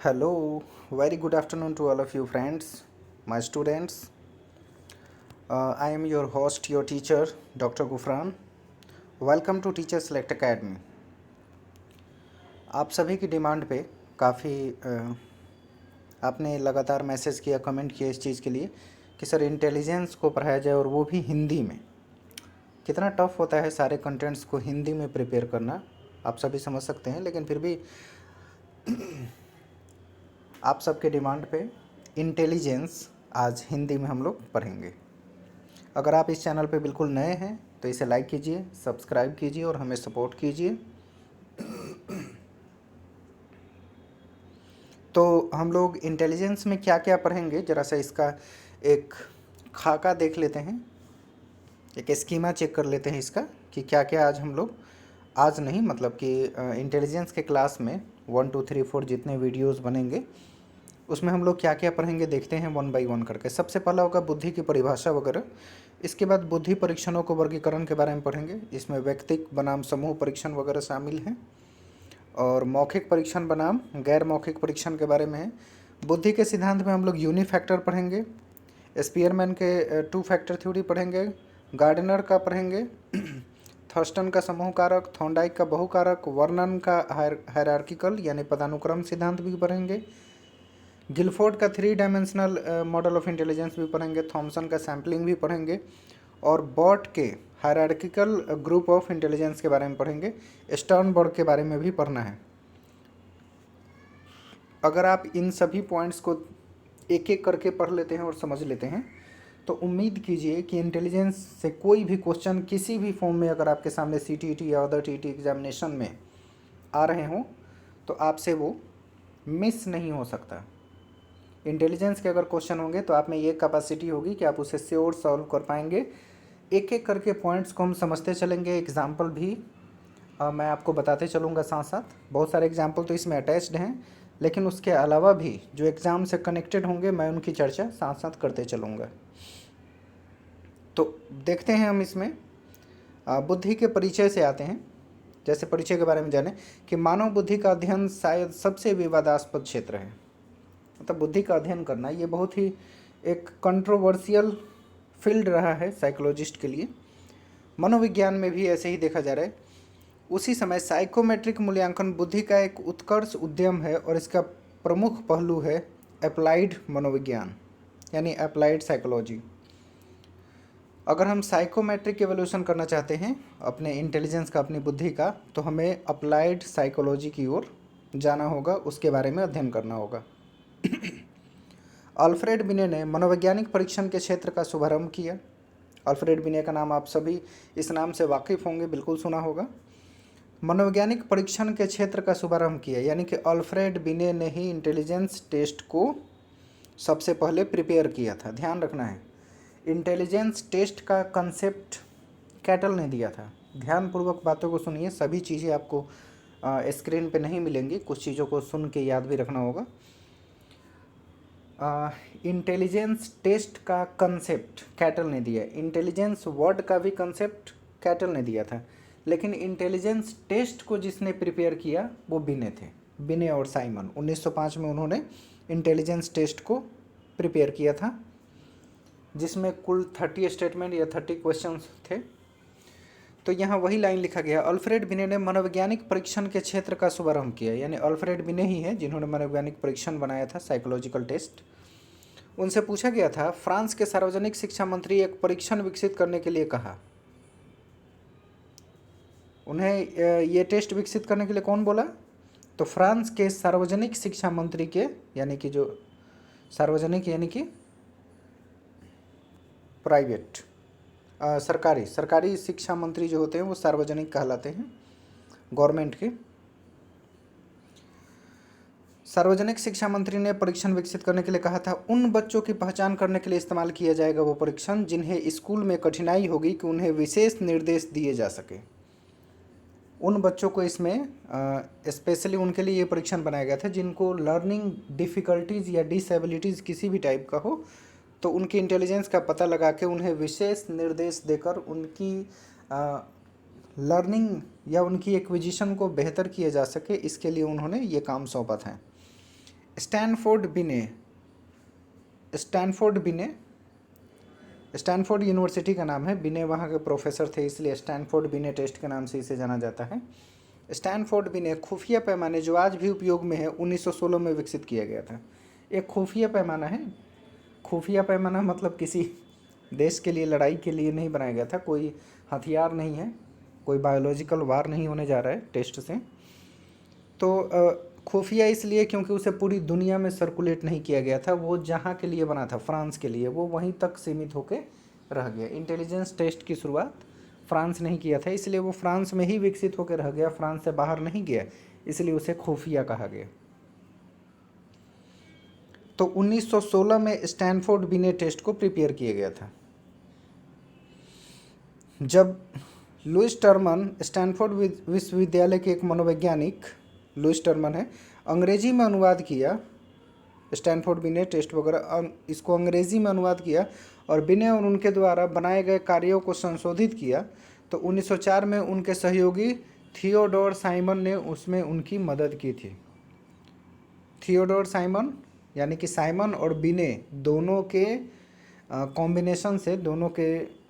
Hello, very good afternoon to all of you friends, my students. I am your host, your teacher, Dr. Gufran. Welcome to teacher select academy. आप सभी की demand पे काफ़ी आपने लगातार message किया, comment किया इस चीज़ के लिए कि सर इंटेलिजेंस को पढ़ाया जाए और वो भी हिंदी में। कितना टफ होता है सारे कंटेंट्स को हिंदी में प्रिपेयर करना, आप सभी समझ सकते हैं, लेकिन फिर भी आप सबके डिमांड पे इंटेलिजेंस आज हिंदी में हम लोग पढ़ेंगे। अगर आप इस चैनल पे बिल्कुल नए हैं तो इसे लाइक कीजिए, सब्सक्राइब कीजिए और हमें सपोर्ट कीजिए। तो हम लोग इंटेलिजेंस में क्या क्या पढ़ेंगे, ज़रा सा इसका एक खाका देख लेते हैं, एक स्कीमा चेक कर लेते हैं इसका कि क्या क्या आज हम लोग, आज नहीं मतलब कि इंटेलिजेंस के क्लास में 1 2 3 4 जितने वीडियोस बनेंगे उसमें हम लोग क्या क्या पढ़ेंगे देखते हैं वन बाई वन करके। सबसे पहला होगा बुद्धि की परिभाषा वगैरह। इसके बाद बुद्धि परीक्षणों को वर्गीकरण के बारे में पढ़ेंगे। इसमें व्यक्तिक बनाम समूह परीक्षण वगैरह शामिल हैं और मौखिक परीक्षण बनाम गैर मौखिक परीक्षण के बारे में है। बुद्धि के सिद्धांत में हम लोग यूनिफैक्टर पढ़ेंगे, स्पीयरमैन के 2 फैक्टर थ्योरी पढ़ेंगे, गार्डनर का पढ़ेंगे, थर्स्टन का समूह कारक, थॉर्नडाइक का बहुकारक, वर्नन का हायरार्किकल यानी पदानुक्रम सिद्धांत भी पढ़ेंगे, गिलफोर्ड का 3 डायमेंशनल मॉडल ऑफ इंटेलिजेंस भी पढ़ेंगे, थॉमसन का सैम्पलिंग भी पढ़ेंगे और बॉट के हायरार्किकल ग्रुप ऑफ इंटेलिजेंस के बारे में पढ़ेंगे। स्टर्नबर्ग के बारे में भी पढ़ना है। अगर आप इन सभी पॉइंट्स को एक एक करके पढ़ लेते हैं और समझ लेते हैं तो उम्मीद कीजिए कि इंटेलिजेंस से कोई भी क्वेश्चन किसी भी फॉर्म में अगर आपके सामने सीटीईटी या अदर टीईटी एग्जामिनेशन में आ रहे हों तो आपसे वो मिस नहीं हो सकता। इंटेलिजेंस के अगर क्वेश्चन होंगे तो आप में ये कैपेसिटी होगी कि आप उसे श्योर सॉल्व कर पाएंगे। एक एक करके पॉइंट्स को हम समझते चलेंगे। एग्जाम्पल भी मैं आपको बताते चलूँगा साथ साथ। बहुत सारे एग्जाम्पल तो इसमें अटैच्ड हैं, लेकिन उसके अलावा भी जो एग्ज़ाम से कनेक्टेड होंगे मैं उनकी चर्चा साथ साथ करते चलूँगा। तो देखते हैं हम इसमें बुद्धि के परिचय से आते हैं। जैसे परिचय के बारे में जानें कि मानव बुद्धि का अध्ययन शायद सबसे विवादास्पद क्षेत्र है। मतलब बुद्धि का अध्ययन करना ये बहुत ही एक कंट्रोवर्शियल फील्ड रहा है साइकोलॉजिस्ट के लिए। मनोविज्ञान में भी ऐसे ही देखा जा रहा है। उसी समय साइकोमेट्रिक मूल्यांकन बुद्धि का एक उत्कर्ष उद्यम है और इसका प्रमुख पहलू है अप्लाइड मनोविज्ञान यानी अप्लाइड साइकोलॉजी। अगर हम साइकोमेट्रिक एवोल्यूशन करना चाहते हैं अपने इंटेलिजेंस का, अपनी बुद्धि का, तो हमें अप्लाइड साइकोलॉजी की ओर जाना होगा, उसके बारे में अध्ययन करना होगा। अल्फ्रेड बिने ने मनोवैज्ञानिक परीक्षण के क्षेत्र का शुभारंभ किया। अल्फ्रेड बिने का नाम आप सभी इस नाम से वाकिफ़ होंगे, बिल्कुल सुना होगा। मनोवैज्ञानिक परीक्षण के क्षेत्र का शुभारंभ किया यानी कि अल्फ्रेड बिने ने ही इंटेलिजेंस टेस्ट को सबसे पहले प्रिपेयर किया था। ध्यान रखना है, इंटेलिजेंस टेस्ट का कंसेप्ट कैटल ने दिया था। ध्यानपूर्वक बातों को सुनिए, सभी चीज़ें आपको स्क्रीन पे नहीं मिलेंगी, कुछ चीज़ों को सुन के याद भी रखना होगा। इंटेलिजेंस टेस्ट का कंसेप्ट कैटल ने दिया, इंटेलिजेंस वर्ड का भी कंसेप्ट कैटल ने दिया था, लेकिन इंटेलिजेंस टेस्ट को जिसने प्रिपेयर किया वो बिने थे। बिने और साइमन 1905 में उन्होंने इंटेलिजेंस टेस्ट को प्रिपेयर किया था, जिसमें कुल 30 स्टेटमेंट या 30 क्वेश्चंस थे। तो यहाँ वही लाइन लिखा गया, अल्फ्रेड बिने ने मनोवैज्ञानिक परीक्षण के क्षेत्र का शुभारंभ किया। यानी अल्फ्रेड बिने ही है जिन्होंने मनोवैज्ञानिक परीक्षण बनाया था, साइकोलॉजिकल टेस्ट। उनसे पूछा गया था, फ्रांस के सार्वजनिक शिक्षा मंत्री एक परीक्षण विकसित करने के लिए कहा। उन्हें ये टेस्ट विकसित करने के लिए कौन बोला? तो फ्रांस के सार्वजनिक शिक्षा मंत्री के, यानी कि जो सार्वजनिक यानी कि प्राइवेट, सरकारी शिक्षा मंत्री जो होते हैं वो सार्वजनिक कहलाते हैं, गवर्नमेंट के। सार्वजनिक शिक्षा मंत्री ने परीक्षण विकसित करने के लिए कहा था। उन बच्चों की पहचान करने के लिए इस्तेमाल किया जाएगा वो परीक्षण जिन्हें स्कूल में कठिनाई होगी कि उन्हें विशेष निर्देश दिए जा सके। उन बच्चों को इसमें स्पेशली उनके लिए ये परीक्षण बनाया गया था जिनको लर्निंग डिफ़िकल्टीज़ या डिसेबिलिटीज़ किसी भी टाइप का हो, तो उनकी इंटेलिजेंस का पता लगा के उन्हें विशेष निर्देश देकर उनकी लर्निंग या उनकी एक्विजिशन को बेहतर किया जा सके, इसके लिए उन्होंने ये काम सौंपा था। स्टैनफोर्ड बिने, स्टैनफोर्ड बिने, स्टैनफोर्ड यूनिवर्सिटी का नाम है, बिने वहाँ के प्रोफेसर थे इसलिए स्टैनफोर्ड बिने टेस्ट के नाम से इसे जाना जाता है। स्टैनफोर्ड बिने खुफिया पैमाने जो आज भी उपयोग में है 1916 में विकसित किया गया था। एक खुफिया पैमाना है, खुफिया पैमाना मतलब किसी देश के लिए लड़ाई के लिए नहीं बनाया गया था, कोई हथियार नहीं है, कोई बायोलॉजिकल वार नहीं होने जा रहा है टेस्ट से। तो खुफिया इसलिए क्योंकि उसे पूरी दुनिया में सर्कुलेट नहीं किया गया था, वो जहाँ के लिए बना था फ्रांस के लिए, वो वहीं तक सीमित होकर रह गया। इंटेलिजेंस टेस्ट की शुरुआत फ्रांस नहीं किया था, इसलिए वो फ्रांस में ही विकसित होकर रह गया, फ्रांस से बाहर नहीं गया, इसलिए उसे खुफिया कहा गया। तो 1916 में स्टैनफोर्ड बिने टेस्ट को प्रिपेयर किया गया था। जब लुइस टर्मन, स्टैनफोर्ड विश्वविद्यालय के एक मनोवैज्ञानिक लुइस टर्मन है, अंग्रेजी में अनुवाद किया, स्टैनफोर्ड बिने टेस्ट वगैरह इसको अंग्रेजी में अनुवाद किया और बिने और उनके द्वारा बनाए गए कार्यों को संशोधित किया, तो 1904 में उनके सहयोगी थियोडोर साइमन ने उसमें उनकी मदद की थी। थियोडोर साइमन यानी कि साइमन और बिने दोनों के कॉम्बिनेशन से, दोनों के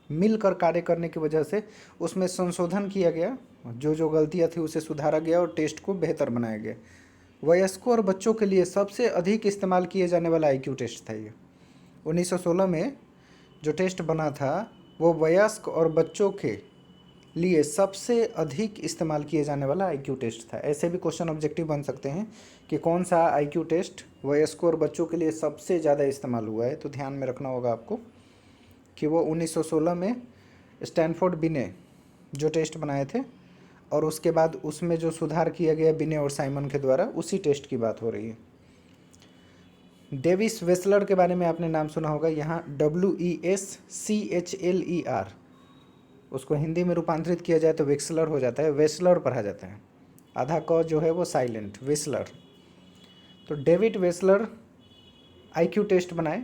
मिलकर कार्य करने की वजह से उसमें संशोधन किया गया, जो गलतियां थी उसे सुधारा गया और टेस्ट को बेहतर बनाया गया। वयस्कों और बच्चों के लिए सबसे अधिक इस्तेमाल किए जाने वाला आईक्यू टेस्ट था ये। 1916 में जो टेस्ट बना था वो वयस्क और बच्चों के लिए सबसे अधिक इस्तेमाल किए जाने वाला आईक्यू टेस्ट था। ऐसे भी क्वेश्चन ऑब्जेक्टिव बन सकते हैं कि कौन सा आईक्यू टेस्ट वयस्कों और बच्चों के लिए सबसे ज़्यादा इस्तेमाल हुआ है, तो ध्यान में रखना होगा आपको कि वो 1916 में स्टैनफोर्ड बिने जो टेस्ट बनाए थे और उसके बाद उसमें जो सुधार किया गया बिने और साइमन के द्वारा, उसी टेस्ट की बात हो रही है। डेविस वेसलर के बारे में आपने नाम सुना होगा, यहाँ WESCHLER, उसको हिंदी में रूपांतरित किया जाए तो वेक्सलर हो जाता है, वेसलर पढ़ा जाता है, आधा क जो है वो साइलेंट, वेसलर। तो डेविड वेसलर आईक्यू टेस्ट बनाए,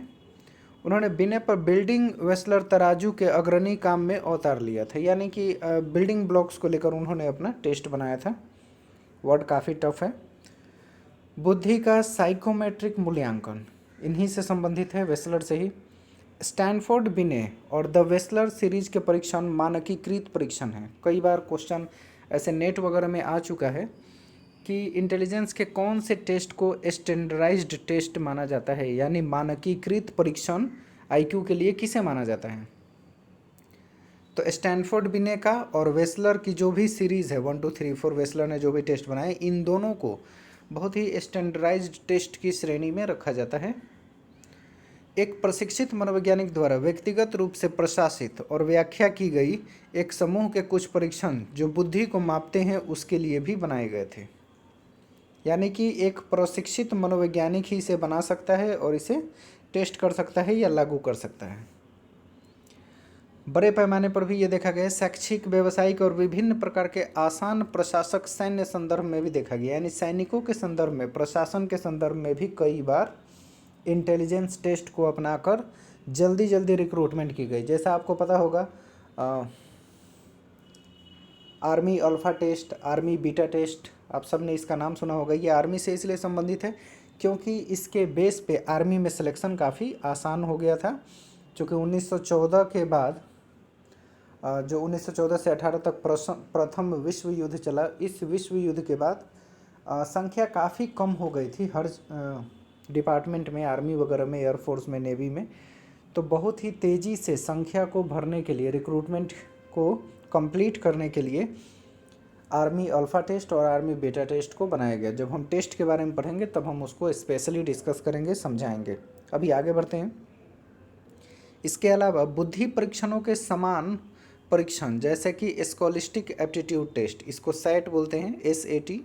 उन्होंने बिने पर बिल्डिंग वेसलर तराजू के अग्रणी काम में अवतार लिया था, यानी कि बिल्डिंग ब्लॉक्स को लेकर उन्होंने अपना टेस्ट बनाया था। वर्ड काफ़ी टफ है। बुद्धि का साइकोमेट्रिक मूल्यांकन इन्हीं से संबंधित है, वेसलर से ही। स्टैनफोर्ड बिने और द वेसलर सीरीज के परीक्षण मानकीकृत परीक्षण हैं। कई बार क्वेश्चन ऐसे नेट वगैरह में आ चुका है कि इंटेलिजेंस के कौन से टेस्ट को स्टैंडर्डाइज्ड टेस्ट माना जाता है, यानी मानकीकृत परीक्षण आईक्यू के लिए किसे माना जाता है। तो स्टैनफोर्ड बिने का और वेसलर की जो भी सीरीज़ है 1 2 3 4, वेसलर ने जो भी टेस्ट बनाए, इन दोनों को बहुत ही स्टैंडर्डाइज्ड टेस्ट की श्रेणी में रखा जाता है। एक प्रशिक्षित मनोवैज्ञानिक द्वारा व्यक्तिगत रूप से प्रशासित और व्याख्या की गई एक समूह के कुछ परीक्षण जो बुद्धि को मापते हैं उसके लिए भी बनाए गए थे, यानी कि एक प्रशिक्षित मनोवैज्ञानिक ही इसे बना सकता है और इसे टेस्ट कर सकता है या लागू कर सकता है। बड़े पैमाने पर भी ये देखा गया, शैक्षिक, व्यावसायिक और विभिन्न प्रकार के आसान प्रशासक सैन्य संदर्भ में भी देखा गया, यानी सैनिकों के संदर्भ में, प्रशासन के संदर्भ में भी कई बार इंटेलिजेंस टेस्ट को अपनाकर जल्दी जल्दी रिक्रूटमेंट की गई। जैसा आपको पता होगा army alpha test, army beta test, आप सब ने इसका नाम सुना होगा। ये आर्मी से इसलिए संबंधित है क्योंकि इसके बेस पे आर्मी में सिलेक्शन काफ़ी आसान हो गया था, क्योंकि 1914 के बाद जो 1914 से 18 तक प्रथम विश्व युद्ध चला, इस विश्व युद्ध के बाद संख्या काफ़ी कम हो गई थी हर डिपार्टमेंट में, आर्मी वगैरह में, एयरफोर्स में, नेवी में। तो बहुत ही तेज़ी से संख्या को भरने के लिए, रिक्रूटमेंट को कंप्लीट करने के लिए आर्मी अल्फ़ा टेस्ट और आर्मी बीटा टेस्ट को बनाया गया। जब हम टेस्ट के बारे में पढ़ेंगे तब हम उसको स्पेशली डिस्कस करेंगे, समझाएंगे। अभी आगे बढ़ते हैं। इसके अलावा बुद्धि परीक्षणों के समान परीक्षण जैसे कि स्कॉलिस्टिक एप्टीट्यूड टेस्ट, इसको सैट बोलते हैं, SAT,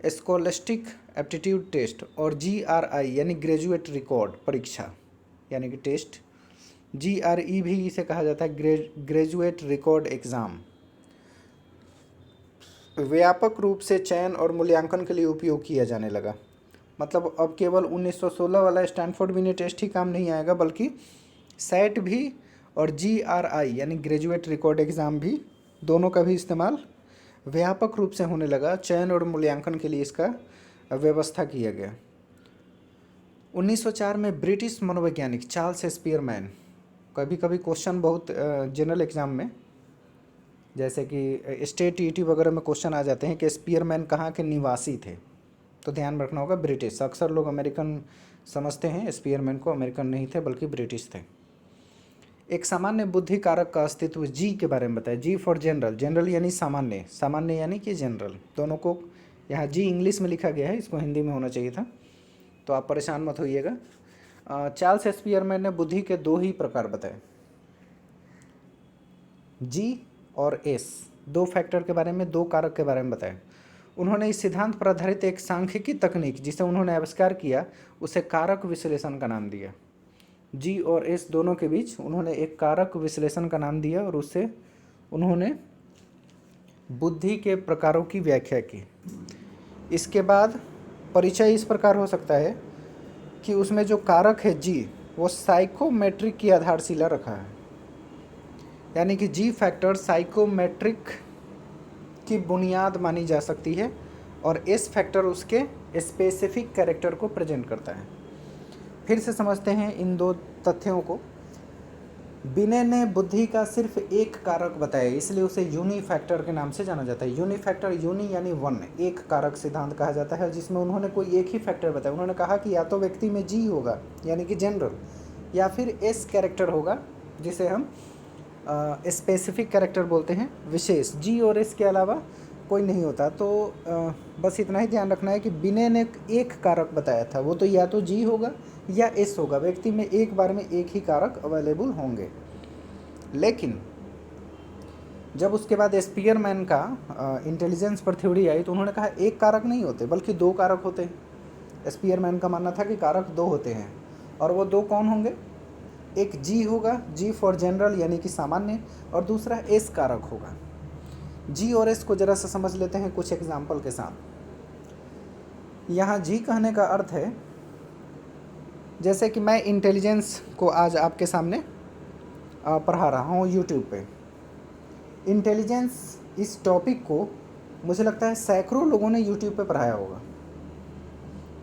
स्कॉलिस्टिक एप्टीट्यूड टेस्ट, और GRI यानी ग्रेजुएट रिकॉर्ड परीक्षा यानी कि टेस्ट, GRE भी इसे कहा जाता है, ग्रेजुएट रिकॉर्ड एग्ज़ाम, व्यापक रूप से चयन और मूल्यांकन के लिए उपयोग किया जाने लगा। मतलब अब केवल 1916 वाला स्टैनफोर्ड बिने टेस्ट ही काम नहीं आएगा, बल्कि सैट भी और GRI यानी ग्रेजुएट रिकॉर्ड एग्ज़ाम भी, दोनों का भी इस्तेमाल व्यापक रूप से होने लगा। चयन और मूल्यांकन के लिए इसका व्यवस्था किया गया। 1904 में ब्रिटिश मनोवैज्ञानिक चार्ल्स स्पीयरमैन, कभी कभी क्वेश्चन बहुत जनरल एग्जाम में जैसे कि स्टेट ईटी वगैरह में क्वेश्चन आ जाते हैं कि स्पीयरमैन कहाँ के निवासी थे, तो ध्यान रखना होगा ब्रिटिश। अक्सर लोग अमेरिकन समझते हैं, स्पीयरमैन को अमेरिकन नहीं थे बल्कि ब्रिटिश थे। एक सामान्य बुद्धि कारक का अस्तित्व जी के बारे में बताया। जी फॉर जनरल, जनरल यानी सामान्य, सामान्य यानी कि जनरल, दोनों को यहाँ जी इंग्लिश में लिखा गया है, इसको हिंदी में होना चाहिए था, तो आप परेशान मत होइएगा। चार्ल्स स्पीयरमैन ने बुद्धि के दो ही प्रकार बताए, जी और एस, दो फैक्टर के बारे में, दो कारक के बारे में बताया। उन्होंने इस सिद्धांत पर आधारित एक सांख्यिकी तकनीक जिसे उन्होंने आविष्कार किया उसे कारक विश्लेषण का नाम दिया। जी और एस दोनों के बीच उन्होंने एक कारक विश्लेषण का नाम दिया और उससे उन्होंने बुद्धि के प्रकारों की व्याख्या की। इसके बाद परिचय इस प्रकार हो सकता है कि उसमें जो कारक है जी, वो साइकोमेट्रिक की आधारशिला रखा है, यानी कि जी फैक्टर साइकोमेट्रिक की बुनियाद मानी जा सकती है और एस फैक्टर उसके स्पेसिफिक कैरेक्टर को प्रेजेंट करता है। फिर से समझते हैं इन दो तथ्यों को। बिने ने बुद्धि का सिर्फ एक कारक बताया, इसलिए उसे यूनी फैक्टर के नाम से जाना जाता है। यूनी फैक्टर, यूनी यानी वन, एक कारक सिद्धांत कहा जाता है जिसमें उन्होंने कोई एक ही फैक्टर बताया। उन्होंने कहा कि या तो व्यक्ति में जी होगा यानी कि जनरल, या फिर एस कैरेक्टर होगा जिसे हम स्पेसिफिक कैरेक्टर बोलते हैं, विशेष। जी और एस के अलावा कोई नहीं होता। तो बस इतना ही ध्यान रखना है कि बिने ने एक कारक बताया था, वो तो या तो जी होगा या एस होगा। व्यक्ति में एक बार में एक ही कारक अवेलेबल होंगे। लेकिन जब उसके बाद स्पीयरमैन का इंटेलिजेंस पर थ्योरी आई तो उन्होंने कहा एक कारक नहीं होते बल्कि दो कारक होते हैं। स्पीयरमैन का मानना था कि कारक दो होते हैं, और वो दो कौन होंगे? एक जी होगा, जी फॉर जनरल यानी कि सामान्य, और दूसरा एस कारक होगा। जी और एस को जरा सा समझ लेते हैं कुछ एग्जाम्पल के साथ। यहाँ जी कहने का अर्थ है, जैसे कि मैं इंटेलिजेंस को आज आपके सामने पढ़ा रहा हूँ यूट्यूब पे। इंटेलिजेंस इस टॉपिक को मुझे लगता है सैकड़ों लोगों ने यूट्यूब पे पढ़ाया होगा।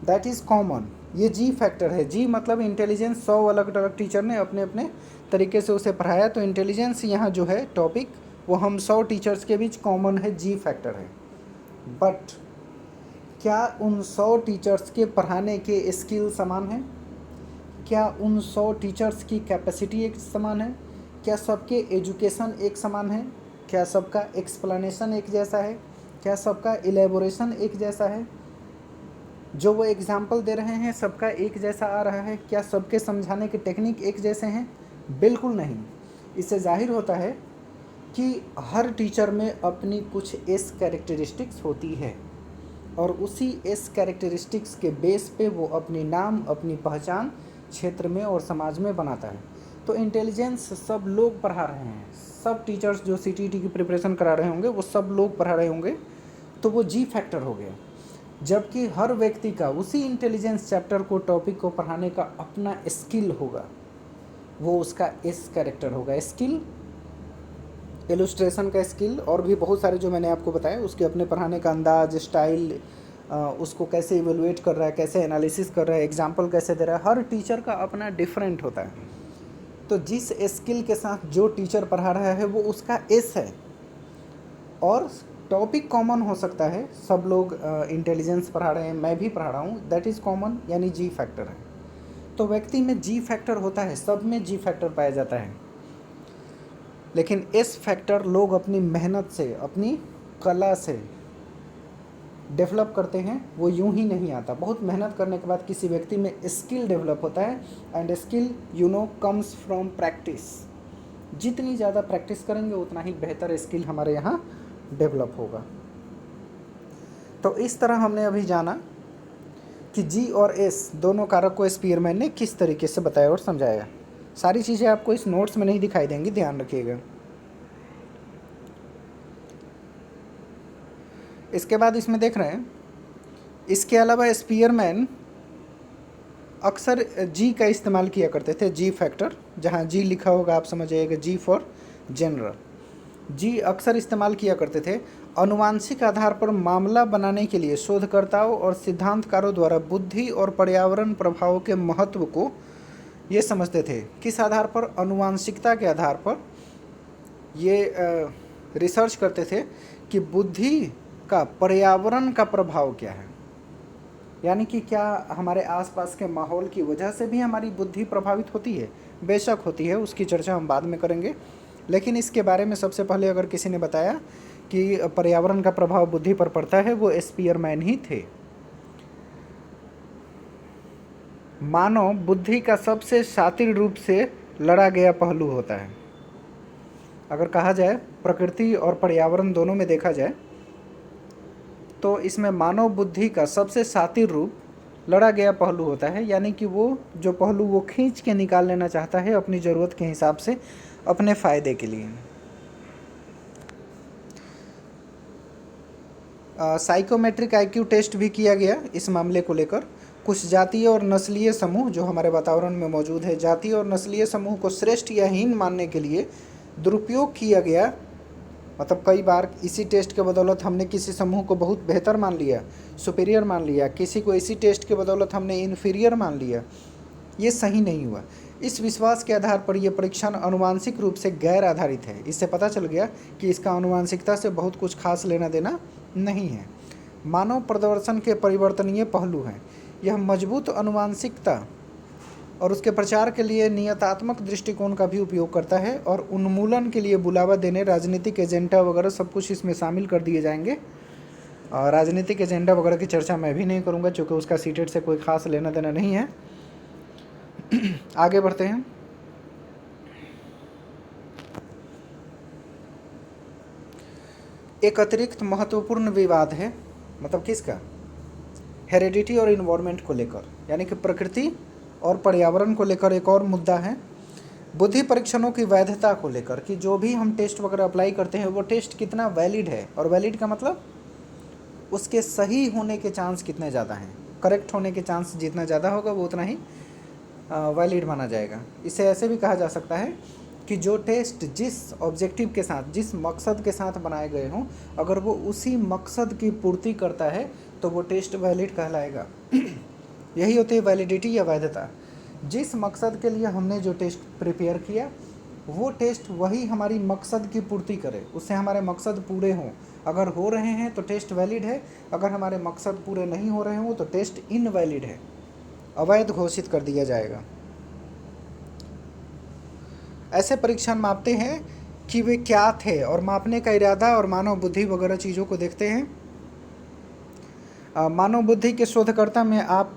That is common. ये जी फैक्टर है। जी मतलब इंटेलिजेंस 100 अलग अलग टीचर ने अपने अपने तरीके से उसे पढ़ाया, तो इंटेलिजेंस यहाँ जो है टॉपिक वो हम 100 टीचर्स के बीच कॉमन है, जी फैक्टर है। बट क्या उन 100 टीचर्स के पढ़ाने के स्किल समान हैं? क्या उन 100 टीचर्स की कैपेसिटी एक समान है? क्या सबके एजुकेशन एक समान है? क्या सबका एक्सप्लेनेशन एक जैसा है? क्या सबका एलेबोरेशन एक जैसा है? जो वो एग्जाम्पल दे रहे हैं सबका एक जैसा आ रहा है? क्या सबके समझाने के टेक्निक एक जैसे हैं? बिल्कुल नहीं। इससे जाहिर होता है कि हर टीचर में अपनी कुछ एस कैरेक्टरिस्टिक्स होती है और उसी एस कैरेक्टरिस्टिक्स के बेस पे वो अपनी नाम, अपनी पहचान क्षेत्र में और समाज में बनाता है। तो इंटेलिजेंस सब लोग पढ़ा रहे हैं, सब टीचर्स जो सीटीईटी की प्रिपरेशन करा रहे होंगे वो सब लोग पढ़ा रहे होंगे, तो वो जी फैक्टर हो गया। जबकि हर व्यक्ति का उसी इंटेलिजेंस चैप्टर को, टॉपिक को पढ़ाने का अपना स्किल होगा, वो उसका एस कैरेक्टर होगा। स्किल, इलस्ट्रेशन का स्किल और भी बहुत सारे जो मैंने आपको बताया, उसके अपने पढ़ाने का अंदाज, स्टाइल, उसको कैसे इवेलुएट कर रहा है, कैसे एनालिसिस कर रहा है, एग्जाम्पल कैसे दे रहा है, हर टीचर का अपना डिफरेंट होता है। तो जिस स्किल के साथ जो टीचर पढ़ा रहा है वो उसका एस है, और टॉपिक कॉमन हो सकता है। सब लोग इंटेलिजेंस पढ़ा रहे हैं, मैं भी पढ़ा रहा हूँ, दैट इज़ कॉमन, यानी जी फैक्टर है। तो व्यक्ति में जी फैक्टर होता है, सब में जी फैक्टर पाया जाता है। लेकिन एस फैक्टर लोग अपनी मेहनत से, अपनी कला से डेवलप करते हैं। वो यूं ही नहीं आता, बहुत मेहनत करने के बाद किसी व्यक्ति में स्किल डेवलप होता है। And skill comes from practice. जितनी ज़्यादा प्रैक्टिस करेंगे उतना ही बेहतर स्किल हमारे यहाँ डेवलप होगा। तो इस तरह हमने अभी जाना कि जी और एस दोनों कारक को स्पीयरमैन ने किस तरीके से बताया और समझाया। सारी चीज़ें आपको इस नोट्स में नहीं दिखाई देंगी, ध्यान रखिएगा। इसके बाद इसमें देख रहे हैं, इसके अलावा स्पीयरमैन अक्सर जी का इस्तेमाल किया करते थे, जी फैक्टर, जहाँ जी लिखा होगा आप समझ जाइएगा जी फॉर जनरल। जी अक्सर इस्तेमाल किया करते थे अनुवांशिक आधार पर मामला बनाने के लिए शोधकर्ताओं और सिद्धांतकारों द्वारा बुद्धि और पर्यावरण प्रभावों के महत्व को ये समझते थे। किस आधार पर? अनुवांशिकता के आधार पर ये रिसर्च करते थे कि बुद्धि का पर्यावरण का प्रभाव क्या है, यानी कि क्या हमारे आसपास के माहौल की वजह से भी हमारी बुद्धि प्रभावित होती है? बेशक होती है, उसकी चर्चा हम बाद में करेंगे। लेकिन इसके बारे में सबसे पहले अगर किसी ने बताया कि पर्यावरण का प्रभाव बुद्धि पर पड़ता है, वो स्पीयरमैन ही थे। मानव बुद्धि का सबसे शातिर रूप से लड़ा गया पहलू होता है। अगर कहा जाए प्रकृति और पर्यावरण दोनों में देखा जाए तो इसमें मानव बुद्धि का सबसे शातिर रूप लड़ा गया पहलू होता है, यानी कि वो जो पहलू वो खींच के निकाल लेना चाहता है अपनी ज़रूरत के हिसाब से, अपने फ़ायदे के लिए। साइकोमेट्रिक आईक्यू टेस्ट भी किया गया इस मामले को लेकर। कुछ जातीय और नस्लीय समूह जो हमारे वातावरण में मौजूद है, जातीय और नस्लीय समूह को श्रेष्ठ या हीन मानने के लिए दुरुपयोग किया गया। मतलब कई बार इसी टेस्ट के बदौलत हमने किसी समूह को बहुत बेहतर मान लिया, सुपीरियर मान लिया, किसी को इसी टेस्ट के बदौलत हमने इन्फीरियर मान लिया। ये सही नहीं हुआ। इस विश्वास के आधार पर यह परीक्षण अनुवांशिक रूप से गैर आधारित है। इससे पता चल गया कि इसका अनुवांशिकता से बहुत कुछ खास लेना देना नहीं है। मानव प्रदर्शन के परिवर्तनीय पहलू हैं। यह मजबूत अनुवांशिकता और उसके प्रचार के लिए नियतात्मक दृष्टिकोण का भी उपयोग करता है, और उन्मूलन के लिए बुलावा देने राजनीतिक एजेंडा वगैरह सब कुछ इसमें शामिल कर दिए जाएंगे। और राजनीतिक एजेंडा वगैरह की चर्चा मैं भी नहीं करूँगा क्योंकि उसका सीटेट से कोई खास लेना देना नहीं है। आगे बढ़ते हैं। एक अतिरिक्त महत्वपूर्ण विवाद है, मतलब किसका? हेरेडिटी और इन्वायरमेंट को लेकर, यानी कि प्रकृति और पर्यावरण को लेकर एक और मुद्दा है। बुद्धि परीक्षणों की वैधता को लेकर कि जो भी हम टेस्ट वगैरह अप्लाई करते हैं वो टेस्ट कितना वैलिड है, और वैलिड का मतलब उसके सही होने के चांस कितने ज़्यादा हैं। करेक्ट होने के चांस जितना ज़्यादा होगा वो उतना ही वैलिड माना जाएगा। इसे ऐसे भी कहा जा सकता है कि जो टेस्ट जिस ऑब्जेक्टिव के साथ, जिस मकसद के साथ बनाए गए हों, अगर वो उसी मकसद की पूर्ति करता है तो वो टेस्ट वैलिड कहलाएगा। यही होती है वैलिडिटी या वैधता। जिस मकसद के लिए हमने जो टेस्ट प्रिपेयर किया वो टेस्ट वही हमारी मकसद की पूर्ति करे, उससे हमारे मकसद पूरे हों। अगर हो रहे हैं तो टेस्ट वैलिड है, अगर हमारे मकसद पूरे नहीं हो रहे हों तो टेस्ट इनवैलिड है, अवैध घोषित कर दिया जाएगा। ऐसे परीक्षण मापते हैं कि वे क्या थे और मापने का इरादा और मानव बुद्धि वगैरह चीज़ों को देखते हैं। मानव बुद्धि के शोधकर्ता में आप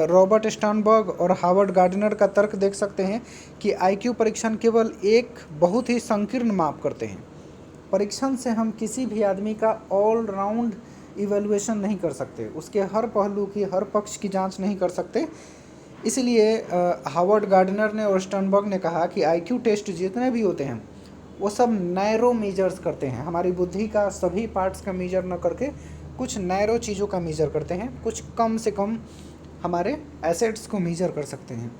रॉबर्ट स्टर्नबर्ग और हार्वर्ड गार्डनर का तर्क देख सकते हैं कि आईक्यू परीक्षण केवल एक बहुत ही संकीर्ण माप करते हैं। परीक्षण से हम किसी भी आदमी का ऑल राउंड इवैल्यूएशन नहीं कर सकते, उसके हर पहलू की, हर पक्ष की जांच नहीं कर सकते। इसलिए हार्वर्ड गार्डनर ने और स्टर्नबर्ग ने कहा कि आईक्यू टेस्ट जितने भी होते हैं वो सब नैरो मेजर्स करते हैं, हमारी बुद्धि का सभी पार्ट्स का मेजर न करके कुछ नैरो चीज़ों का मेजर करते हैं, कुछ कम से कम हमारे एसेट्स को मेजर कर सकते हैं।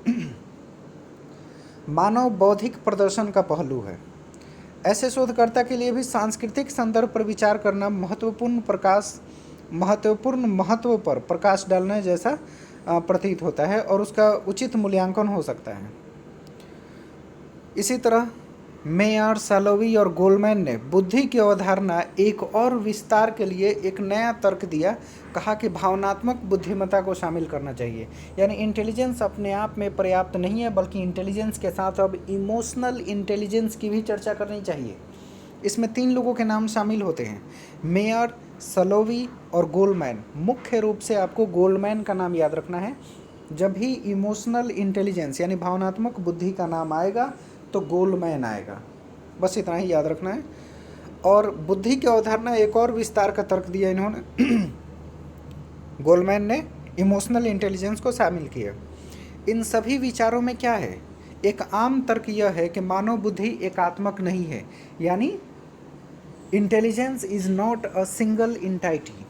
मानव बौद्धिक प्रदर्शन का पहलू है। ऐसे शोधकर्ता के लिए भी सांस्कृतिक संदर्भ पर विचार करना महत्वपूर्ण महत्व पर प्रकाश डालने जैसा प्रतीत होता है और उसका उचित मूल्यांकन हो सकता है। इसी तरह मेयर, सालोवी और गोलमैन ने बुद्धि की अवधारणा एक और विस्तार के लिए एक नया तर्क दिया। कहा कि भावनात्मक बुद्धिमत्ता को शामिल करना चाहिए, यानी इंटेलिजेंस अपने आप में पर्याप्त नहीं है, बल्कि इंटेलिजेंस के साथ अब इमोशनल इंटेलिजेंस की भी चर्चा करनी चाहिए। इसमें 3 लोगों के नाम शामिल होते हैं, मेयर, सलोवी और गोलमैन। मुख्य रूप से आपको गोलमैन का नाम याद रखना है। जब भी इमोशनल इंटेलिजेंस यानी भावनात्मक बुद्धि का नाम आएगा तो गोलमैन आएगा, बस इतना ही याद रखना है। और बुद्धि की अवधारणा एक और विस्तार का तर्क दिया इन्होंने। गोलमैन ने इमोशनल इंटेलिजेंस को शामिल किया। इन सभी विचारों में क्या है? एक आम तर्क यह है कि मानव बुद्धि एकात्मक नहीं है, यानी intelligence is not a single entity.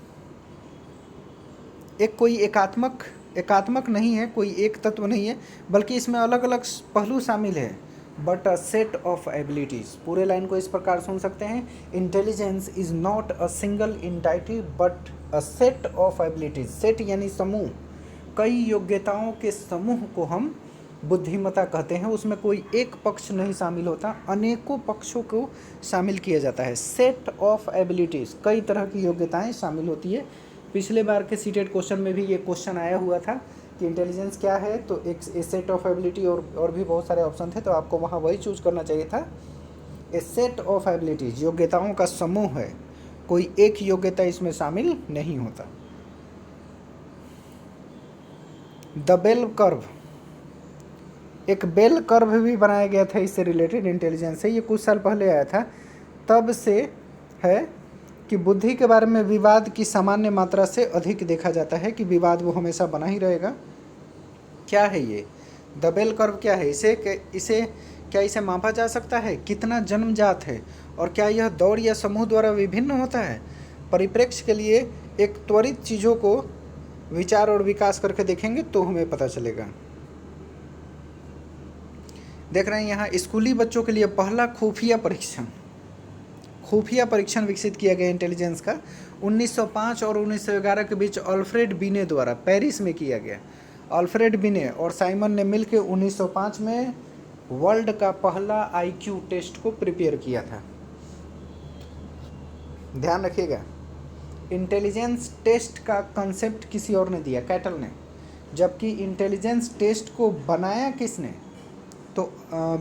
एक कोई एकात्मक नहीं है, कोई एक तत्व नहीं है, बल्कि इसमें अलग अलग पहलू शामिल है। But a set of abilities. पूरे लाइन को इस प्रकार सुन सकते हैं, intelligence is not a single entity but a set of abilities. Set यानी समूह, कई योग्यताओं के समूह को हम बुद्धिमत्ता कहते हैं। उसमें कोई एक पक्ष नहीं शामिल होता, अनेकों पक्षों को शामिल किया जाता है। सेट ऑफ एबिलिटीज़, कई तरह की योग्यताएं शामिल होती है। पिछले बार के सीटेट क्वेश्चन में भी ये क्वेश्चन आया हुआ था कि इंटेलिजेंस क्या है, तो एक सेट ऑफ एबिलिटी और भी बहुत सारे ऑप्शन थे, तो आपको वहाँ वही चूज करना चाहिए था। ए सेट ऑफ एबिलिटीज, योग्यताओं का समूह है, कोई एक योग्यता इसमें शामिल नहीं होता। द बेल कर्व, एक बेल कर्व भी बनाया गया था इससे रिलेटेड, इंटेलिजेंस से। ये कुछ साल पहले आया था। तब से है कि बुद्धि के बारे में विवाद की सामान्य मात्रा से अधिक देखा जाता है, कि विवाद वो हमेशा बना ही रहेगा। क्या है ये द बेल कर्व? क्या है क्या इसे मापा जा सकता है? कितना जन्मजात है और क्या यह दौड़ या समूह द्वारा विभिन्न होता है? परिप्रेक्ष्य के लिए एक त्वरित चीज़ों को विचार और विकास करके देखेंगे तो हमें पता चलेगा। देख रहे हैं यहाँ, स्कूली बच्चों के लिए पहला खुफिया परीक्षण विकसित किया गया इंटेलिजेंस का 1905 और 1911 के बीच अल्फ्रेड बिने द्वारा पेरिस में किया गया। अल्फ्रेड बिने और साइमन ने मिलकर 1905 में वर्ल्ड का पहला आईक्यू टेस्ट को प्रिपेयर किया था। ध्यान रखिएगा, इंटेलिजेंस टेस्ट का कंसेप्ट किसी और ने दिया, कैटल ने, जबकि इंटेलिजेंस टेस्ट को बनाया किसने? तो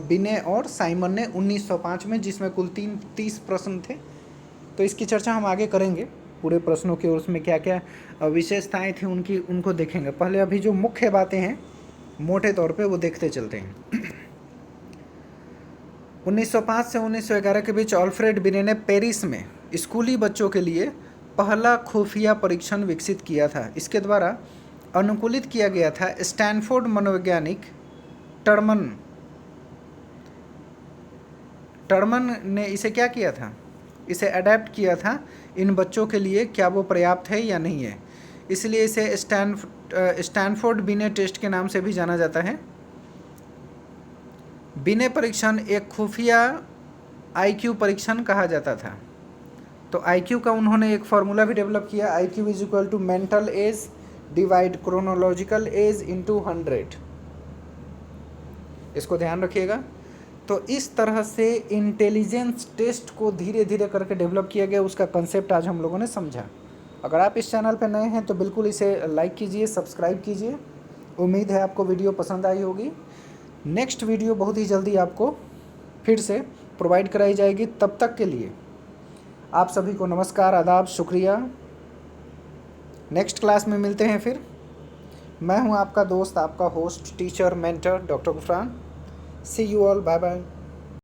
बिने और साइमन ने 1905 में, जिसमें कुल 30 प्रश्न थे। तो इसकी चर्चा हम आगे करेंगे, पूरे प्रश्नों के उसमें क्या क्या विशेषताएं थी उनको देखेंगे। पहले अभी जो मुख्य बातें हैं मोटे तौर पे वो देखते चलते हैं। 1905 से 1911 के बीच अल्फ्रेड बिने ने पेरिस में स्कूली बच्चों के लिए पहला खुफिया परीक्षण विकसित किया था। इसके द्वारा अनुकूलित किया गया था स्टैनफोर्ड मनोवैज्ञानिक टर्मन ने इसे क्या किया था? इसे अडेप्ट किया था इन बच्चों के लिए, क्या वो पर्याप्त है या नहीं है। इसलिए इसे स्टैनफोर्ड बिने टेस्ट के नाम से भी जाना जाता है। बिने परीक्षण एक खुफिया आईक्यू परीक्षण कहा जाता था। तो आईक्यू का उन्होंने एक फार्मूला भी डेवलप किया, IQ is equal to mental age divide chronological age into 100। इसको ध्यान रखिएगा। तो इस तरह से इंटेलिजेंस टेस्ट को धीरे धीरे करके डेवलप किया गया, उसका कंसेप्ट आज हम लोगों ने समझा। अगर आप इस चैनल पर नए हैं तो बिल्कुल इसे लाइक कीजिए, सब्सक्राइब कीजिए। उम्मीद है आपको वीडियो पसंद आई होगी। नेक्स्ट वीडियो बहुत ही जल्दी आपको फिर से प्रोवाइड कराई जाएगी। तब तक के लिए आप सभी को नमस्कार, आदाब, शुक्रिया। नेक्स्ट क्लास में मिलते हैं फिर। मैं हूं आपका दोस्त, आपका host, teacher, mentor doctor Gufran. See you all. Bye bye.